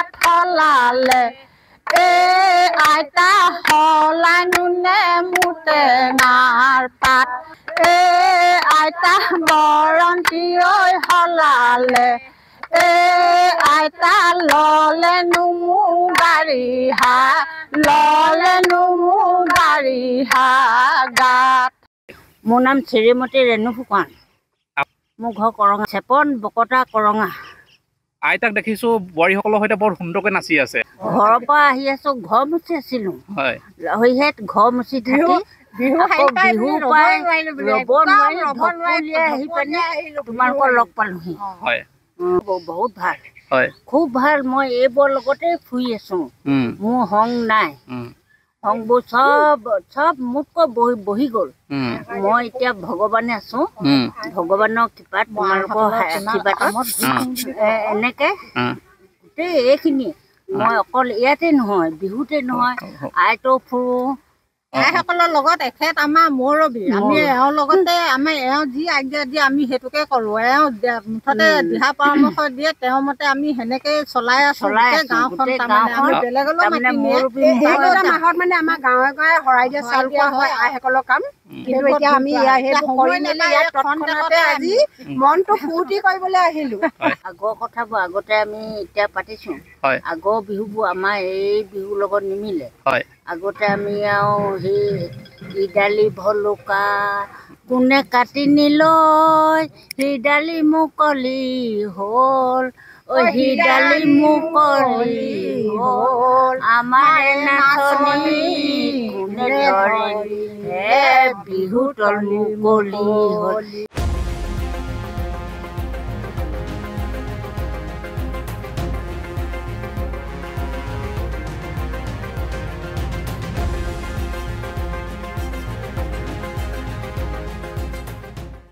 গাত হলালে এ আইতা হলাই নুনে মুতে নাৰ পাত এ আইতা বৰন্তী ঐ হলালে এ আইতা ললে নুমু বাৰিহা ললে নুমু বাৰিহা গাত। মোৰ নাম শ্ৰীমতী ৰেণু ফুকন। মোৰ ঘৰ কৰঙা চেপন বকতা কৰঙা। আইতাক দেখিছো বোৱাৰীসকলৰ সৈতে বৰ সুন্দৰকৈ নাচি আছে। ঘৰৰ পৰা আহি আছো, ঘৰ মুচি আছিলো। হয় সেইহেত ঘৰ মুচি থাকি বিহু পাই ৰ'ব নোৱাৰি আহি পানি তোমালোকৰ লগ পালোহি। হয় বহুত ভাল, হয় খুব ভাল। মই এইবোৰৰ লগতে ফুৰি আছো। মোৰ সংগ নাই, সংগবোৰ চব মোতকৈ বহি গ'ল। মই এতিয়া ভগৱানে আছো, ভগৱানৰ কৃপাত তোমালোকৰ আশীৰ্বাদত এনেকে গোটেই এইখিনি মই অকল ইয়াতে নহয়, বিহুতে নহয়, আইতো ফুৰো। আইসকলৰ লগত এখেত আমাৰ মুৰব্বী। আমি এওঁৰ লগতে আমাৰ এওঁ যি আজ্ঞা দিয়ে আমি সেইটোকে কৰোঁ। এওঁ মুঠতে দিহা পৰামৰ্শ দিয়ে, তেওঁৰ মতে আমি সেনেকেই চলাই আছো। গাঁওখন আমি বেলেগলৈ মাহত মানে আমাৰ গাঁৱে গাঁৱে শৰাই দিয়া চাউল খোৱা হয় আইসকলৰ কাম। কিন্তু এতিয়া আমি আজি মনটো ফূৰ্তি কৰিবলৈ আহিলো। আগৰ কথাবোৰ আগতে আমি এতিয়া পাতিছো। আগৰ বিহুবোৰ আমাৰ এই বিহুৰ লগত নিমিলে। আগতে আমি আৰু সেই ইডালি ভলুকা কোনে কাটি নিলৈ সিডালি মুকলি হ'ল, সিডালি মুকলি হ'ল, আমাৰ নাচনী কোনে ধৰে বিহু তল মুকলি হ'ল।